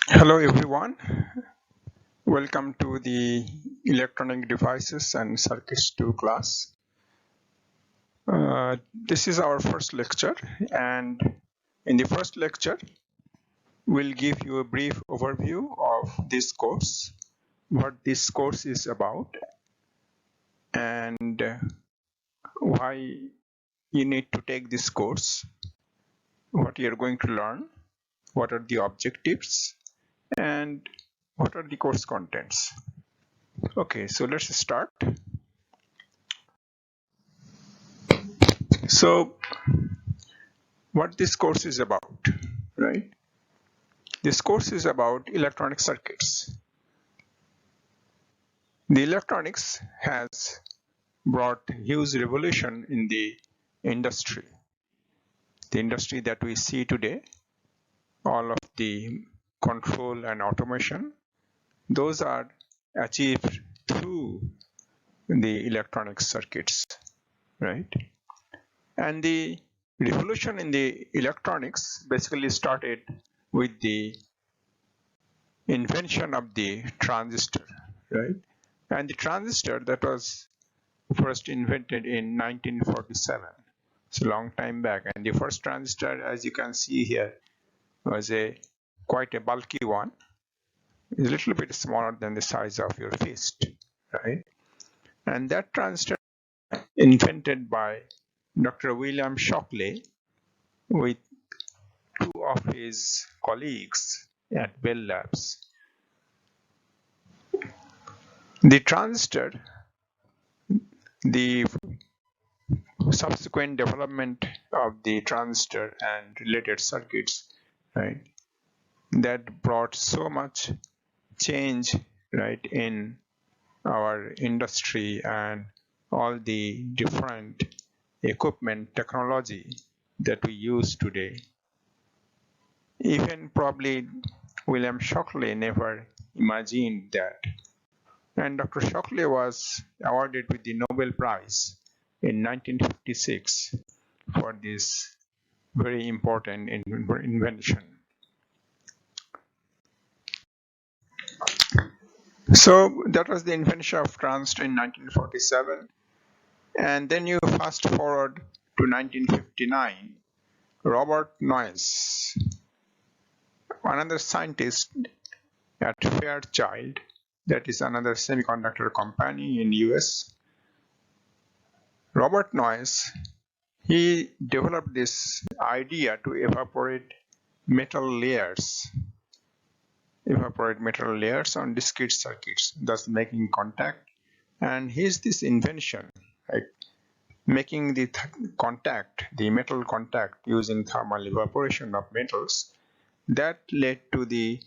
Hello everyone, welcome to the Electronic Devices and Circuits 2 class. This is our first lecture, and in the first lecture we'll give you a brief overview of this course, what this course is about, and why you need to take this course, what you're going to learn, what are the objectives, and what are the course contents. Okay, so let's start. So what this course is about, right? This course is about electronic circuits. The electronics has brought huge revolution in the industry. The industry that we see today, all of the control and automation, those are achieved through the electronic circuits, right? And the revolution in the electronics basically started with the invention of the transistor, right? And the transistor that was first invented in 1947. It's a long time back. And the first transistor, as you can see here, was quite a bulky one. It's a little bit smaller than the size of your fist, right? And that transistor invented by Dr. William Shockley with two of his colleagues at Bell Labs. The transistor, the subsequent development of the transistor and related circuits, right, that brought so much change, right, in our industry and all the different equipment technology that we use today. Even probably William Shockley never imagined that. And Dr. Shockley was awarded with the Nobel Prize in 1956 for this very important invention. So that was the invention of transistor in 1947. And then you fast forward to 1959, Robert Noyce, another scientist at Fairchild, that is another semiconductor company in US. Robert Noyce, he developed this idea to evaporate metal layers on discrete circuits, thus making contact. And here's this invention, like making the metal contact using thermal evaporation of metals, that led to the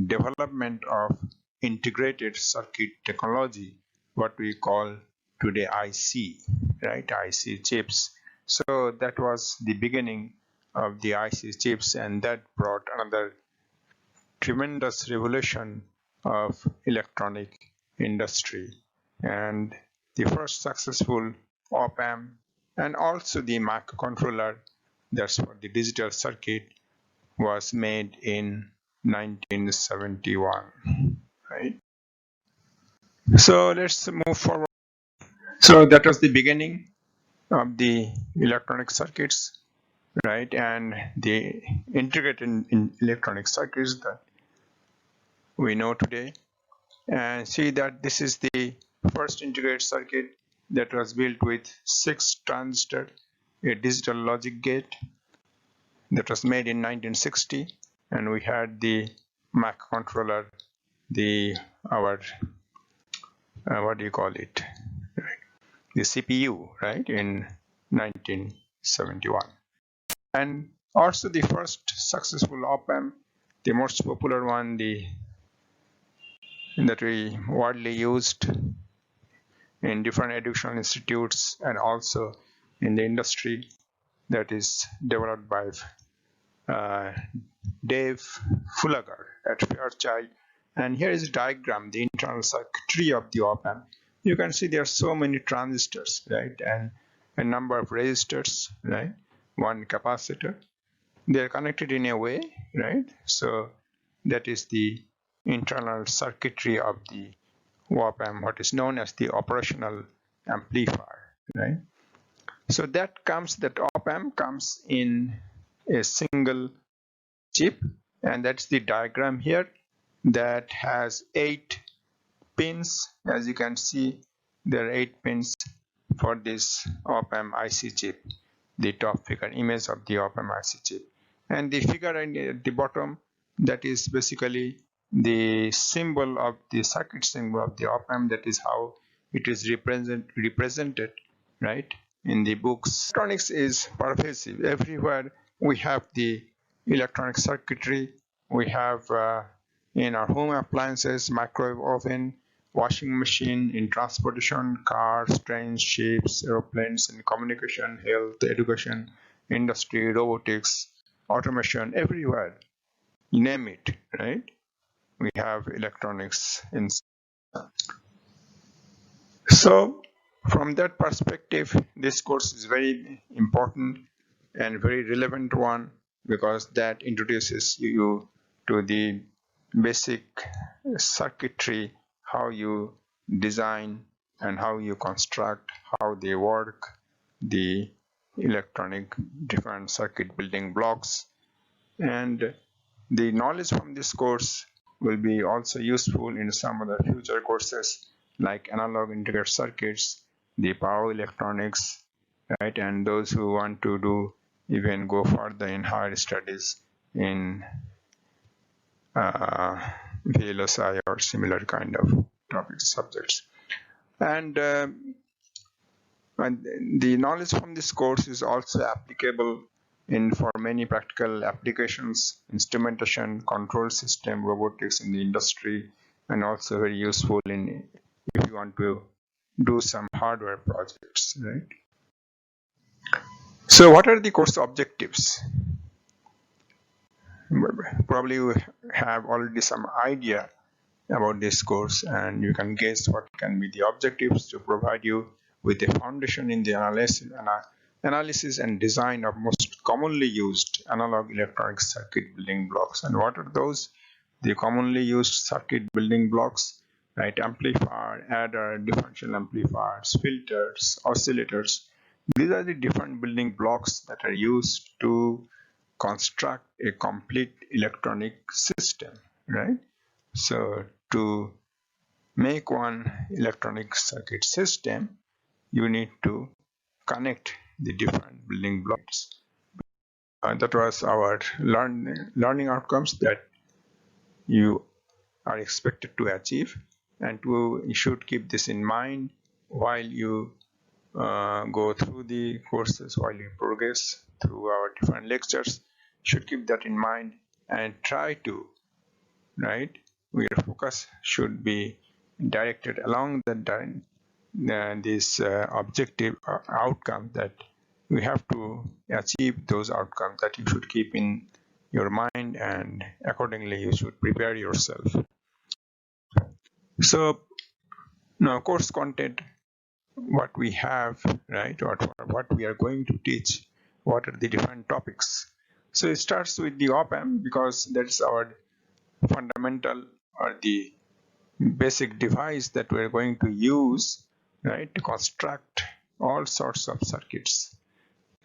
development of integrated circuit technology, what we call today IC, right? IC chips. So that was the beginning of the IC chips, and that brought another tremendous revolution of electronic industry. And the first successful op-amp and also the microcontroller, that's for the digital circuit, was made in 1971, right? So let's move forward. So that was the beginning of the electronic circuits, right? And the integrated in electronic circuits that we know today. And see that this is the first integrated circuit that was built with 6 transistors, a digital logic gate, that was made in 1960. And we had the microcontroller, our what do you call it, the CPU, right, in 1971. And also the first successful op-amp, the most popular one, that we widely used in different educational institutes and also in the industry, that is developed by Dave Fullagar at Fairchild. And here is a diagram, the internal circuitry of the op-amp. You can see there are so many transistors, right, and a number of resistors, right, one capacitor. They are connected in a way, right? So that is the internal circuitry of the op-amp, what is known as the operational amplifier, right? So that op-amp comes in a single chip, and that's the diagram here, that has 8 pins. As you can see, there are 8 pins for this op-amp IC chip, the top figure image of the op-amp IC chip. And the figure at the bottom, that is basically the symbol of the circuit symbol of the op-amp. That is how it is represented, right, in the books. Electronics is pervasive. Everywhere we have the electronic circuitry. We have in our home appliances, microwave oven, washing machine, in transportation, cars, trains, ships, aeroplanes, in communication, health, education, industry, robotics, automation, everywhere. You name it, right? We have electronics in. So from that perspective, this course is very important and very relevant one, because that introduces you to the basic circuitry, how you design and how you construct, how they work, the electronic different circuit building blocks. And the knowledge from this course will be also useful in some other future courses like analog integrated circuits, the power electronics, right? And those who want to do even go further in higher studies in VLSI or similar kind of topics subjects. And the knowledge from this course is also applicable for many practical applications, instrumentation, control system, robotics in the industry, and also very useful in if you want to do some hardware projects, right? So what are the course objectives? Probably you have already some idea about this course, and you can guess what can be the objectives to provide you with a foundation in the analysis and design of most commonly used analog electronic circuit building blocks. And what are those? The commonly used circuit building blocks, right? Amplifier, adder, differential amplifiers, filters, oscillators. These are the different building blocks that are used to construct a complete electronic system, right? So to make one electronic circuit system, you need to connect the different building blocks. That was our learning outcomes that you are expected to achieve, and you should keep this in mind while you go through the courses, while you progress through our different lectures. Should keep that in mind and try to, right, your focus should be directed along this objective outcome, that we have to achieve those outcomes that you should keep in your mind, and accordingly you should prepare yourself. So now course content, what we have, right, what we are going to teach, what are the different topics. So it starts with the op-amp, because that's our fundamental or the basic device that we're going to use, right, to construct all sorts of circuits,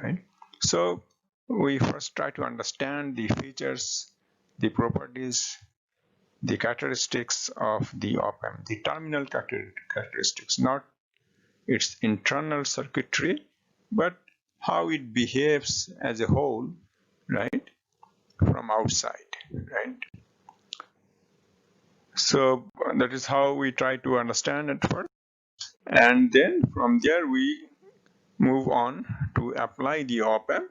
right? So we first try to understand the features, the properties, the characteristics of the op-amp, the terminal characteristics, not its internal circuitry, but how it behaves as a whole, right, from outside, right? So that is how we try to understand it first, and then from there we move on to apply the op-amp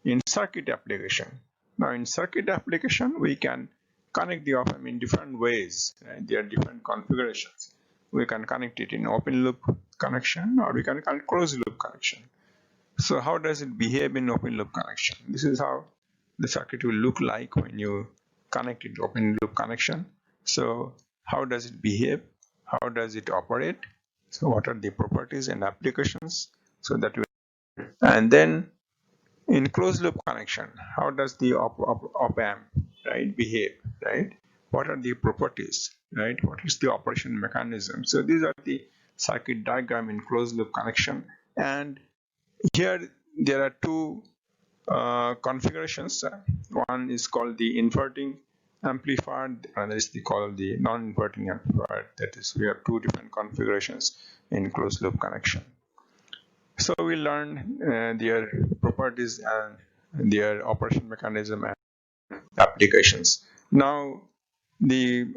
in circuit application. Now in circuit application, we can connect the op-amp in different ways, right? There are different configurations. We can connect it in open loop connection, or we can connect closed loop connection. So how does it behave in open loop connection? This is how the circuit will look like when you connect it to open loop connection. So how does it behave? How does it operate? So what are the properties and applications? So that we, and then in closed loop connection, how does the op-amp, right, behave? right? What are the properties, right? What is the operation mechanism? So these are the circuit diagram in closed loop connection. And here there are two configurations. One is called the inverting amplifier, another is called the non-inverting amplifier. That is, we have two different configurations in closed loop connection. So we learned their properties and their operation mechanism and applications. Now the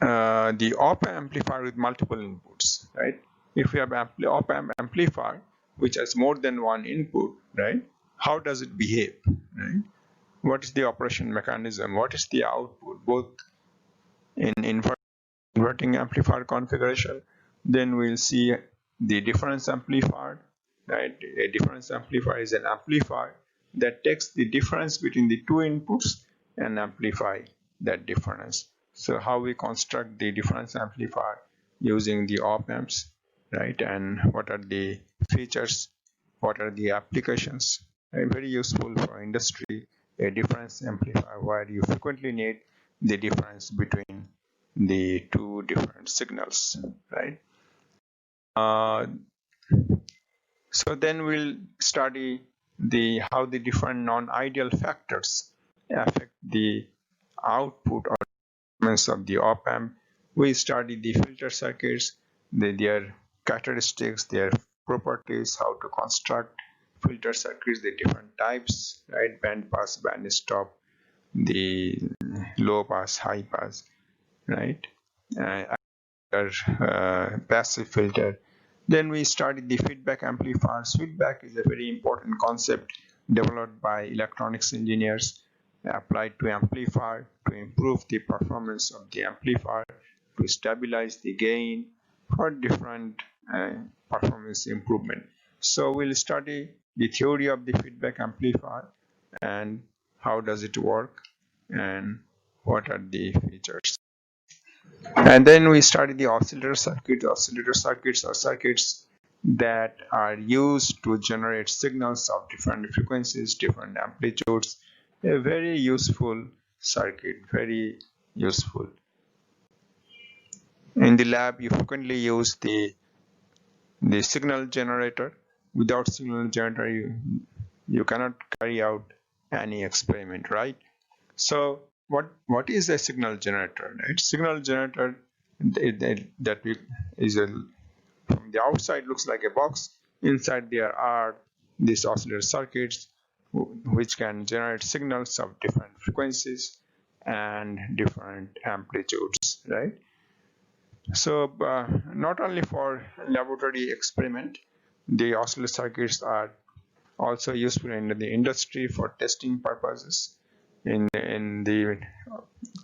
op-amp amplifier with multiple inputs, right? If we have op-amp amplifier which has more than one input, right? How does it behave, right? What is the operation mechanism? What is the output, both in inverting amplifier configuration? Then we'll see the difference amplifier, right? A difference amplifier is an amplifier that takes the difference between the two inputs and amplify that difference. So how we construct the difference amplifier using the op-amps, right? And what are the features, what are the applications, and very useful for industry. A difference amplifier where you frequently need the difference between the two different signals, right? So then we'll study how the different non-ideal factors affect the output or performance of the op-amp. We study the filter circuits, their characteristics, their properties, how to construct filter circuits, the different types, right? Band pass, band stop, the low pass, high pass, right? Passive filter. Then we studied the feedback amplifiers. Feedback is a very important concept developed by electronics engineers, applied to amplifier to improve the performance of the amplifier, to stabilize the gain for different performance improvement. So we'll study the theory of the feedback amplifier and how does it work and what are the features. And then we study the oscillator circuit. Oscillator circuits are circuits that are used to generate signals of different frequencies, different amplitudes. A very useful circuit, very useful. In the lab, you frequently use the signal generator. Without signal generator, you cannot carry out any experiment, right? So what is a signal generator? Right? Signal generator from the outside looks like a box. Inside there are these oscillator circuits which can generate signals of different frequencies and different amplitudes, right? So not only for laboratory experiment, the oscillator circuits are also useful in the industry for testing purposes, in the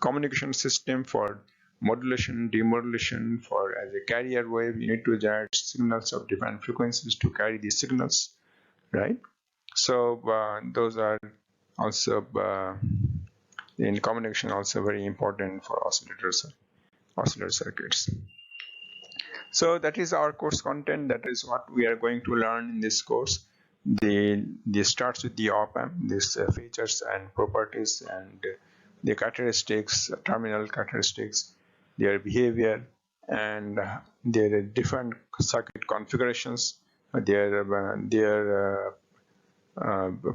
communication system for modulation, demodulation, for as a carrier wave, you need to generate signals of different frequencies to carry these signals, right? So those are also in communication also very important for oscillator circuits. So that is our course content. That is what we are going to learn in this course. This starts with the op-amp, these features and properties and the characteristics, terminal characteristics, their behavior, and their different circuit configurations, their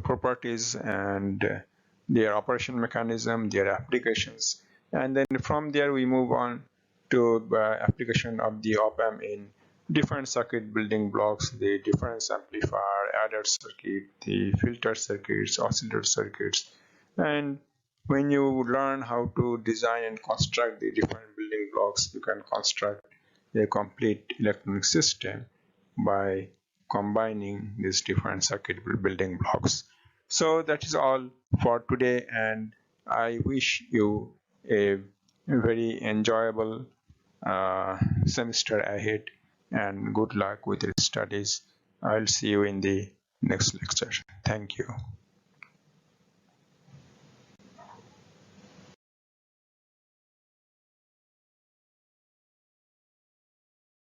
properties and their operation mechanism, their applications. And then from there we move on to application of the op-amp in different circuit building blocks, the difference amplifier, adder circuit, the filter circuits, oscillator circuits. And when you learn how to design and construct the different building blocks, you can construct a complete electronic system by combining these different circuit building blocks. So that is all for today, and I wish you a very enjoyable semester ahead and good luck with your studies. I'll see you in the next lecture. Thank you.